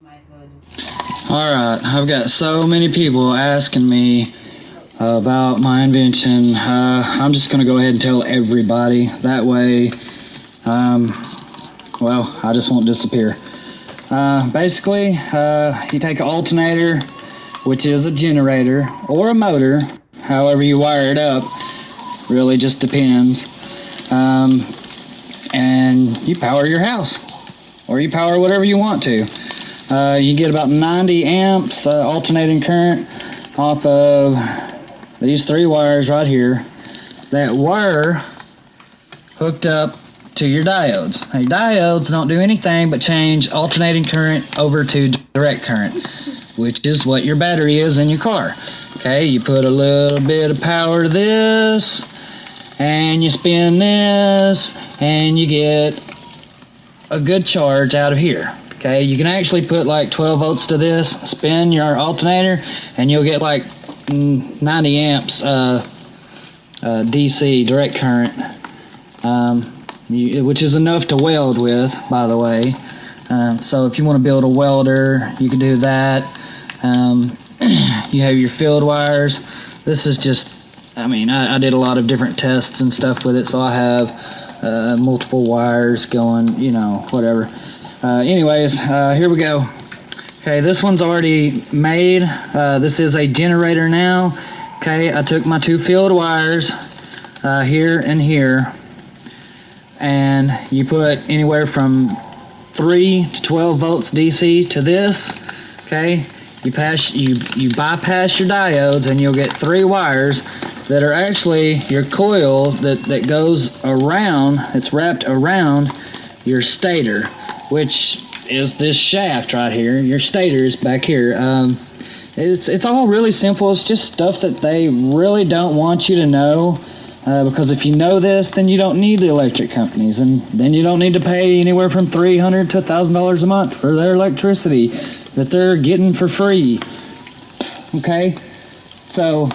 Alright, I've got so many people asking me about my invention. I'm just going to go ahead and tell everybody. That way, well, I just won't disappear. Basically, you take an alternator, which is a generator, or a motor, however you wire it up, really just depends, and you power your house, or you power whatever you want to. You get about 90 amps alternating current off of these 3 wires right here. That wire hooked up to your diodes. Now, your diodes don't do anything but change alternating current over to direct current, which is what your battery is in your car. Okay, you put a little bit of power to this, and you spin this, and you get a good charge out of here. Okay, you can actually put like 12 volts to this, spin your alternator, and you'll get like 90 amps DC direct current, which is enough to weld with, by the way. So if you want to build a welder, you can do that. You have your field wires. This is just, I did a lot of different tests and stuff with it, so I have multiple wires going, whatever. Anyways, here we go. Okay, this one's already made. This is a generator now. Okay, I took my 2 field wires here and here, and you put anywhere from 3 to 12 volts DC to this. Okay, you bypass your diodes, and you'll get 3 wires that are actually your coil that goes around. It's wrapped around your stator, which is this shaft right here. Your stator is back here. It's all really simple. It's just stuff that they really don't want you to know, because if you know this, then you don't need the electric companies, and then you don't need to pay anywhere from $300 to $1,000 a month for their electricity that they're getting for free. Okay, so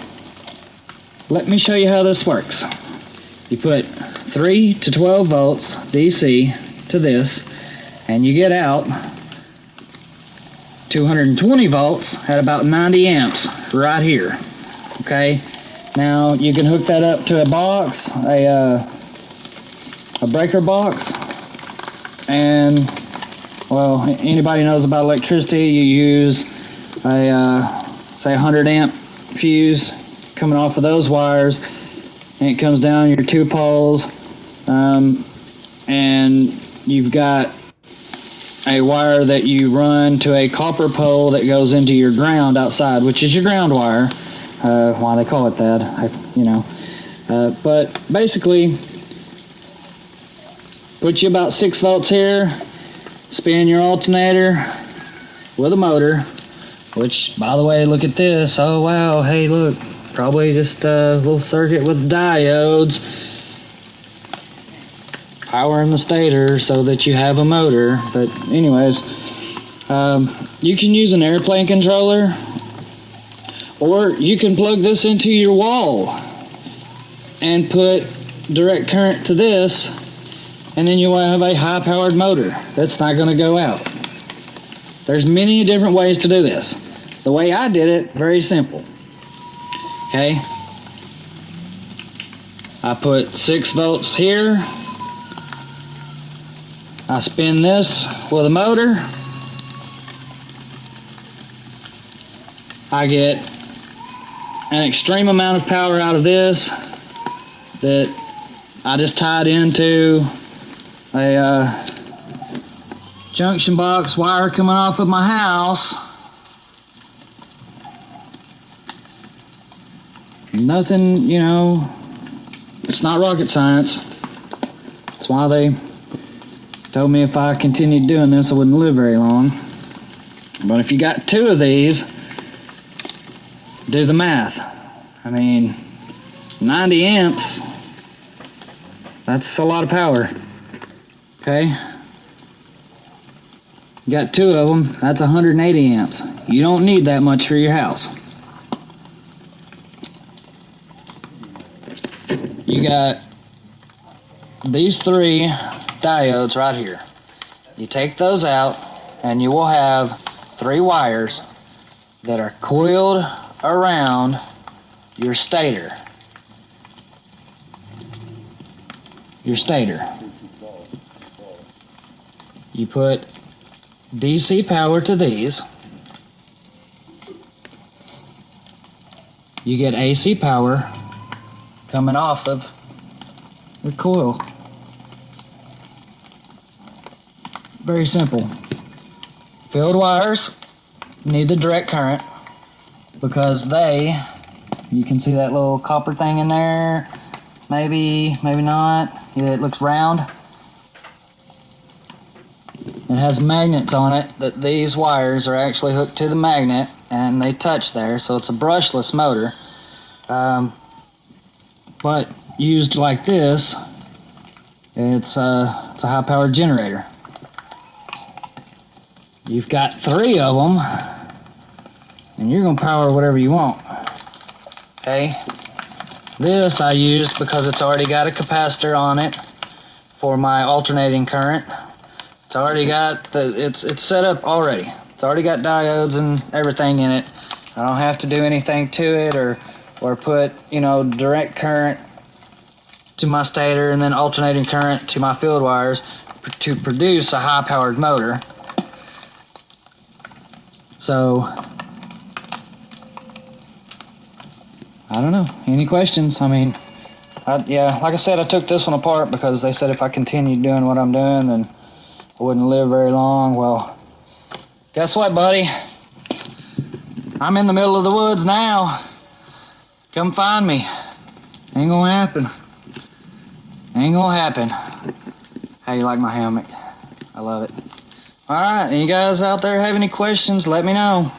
let me show you how this works. You put 3 to 12 volts DC to this, and you get out 220 volts at about 90 amps right here. Okay, now you can hook that up to a box, a breaker box, and well, anybody knows about electricity, you use a say 100 amp fuse coming off of those wires, and it comes down your 2 poles, and you've got a wire that you run to a copper pole that goes into your ground outside, which is your ground wire. Why they call it that, but basically, put you about 6 volts here, spin your alternator with a motor, which, by the way, look at this. Oh wow, hey look, probably just a little circuit with diodes powering the stator so that you have a motor. But anyways, you can use an airplane controller, or you can plug this into your wall and put direct current to this, and then you will have a high powered motor that's not going to go out. There's many different ways to do this. The way I did it, very simple. Okay, I put 6 volts here. I spin this with a motor. I get an extreme amount of power out of this that I just tied into a junction box wire coming off of my house. Nothing, it's not rocket science. That's why they told me if I continued doing this, I wouldn't live very long. But if you got 2 of these, do the math. 90 amps, that's a lot of power. Okay? You got 2 of them, that's 180 amps. You don't need that much for your house. You got these 3 diodes right here. You take those out, and you will have 3 wires that are coiled around your stator. You put DC power to these. You get AC power coming off of the coil. Very simple. Field wires need the direct current because you can see that little copper thing in there. Maybe not. Yeah, it looks round. It has magnets on it that these wires are actually hooked to the magnet and they touch there, so it's a brushless motor. But used like this, it's a high-powered generator. You've got 3 of them, and you're gonna power whatever you want. Okay. This I used because it's already got a capacitor on it for my alternating current. It's already got it's set up already. It's already got diodes and everything in it. I don't have to do anything to it or put, direct current to my stator and then alternating current to my field wires to produce a high-powered motor. So, I don't know. Any questions? I mean, like I said, I took this one apart because they said if I continued doing what I'm doing, then I wouldn't live very long. Well, guess what, buddy? I'm in the middle of the woods now. Come find me. Ain't gonna happen. Ain't gonna happen. How you like my hammock? I love it. Alright, you guys out there have any questions, let me know.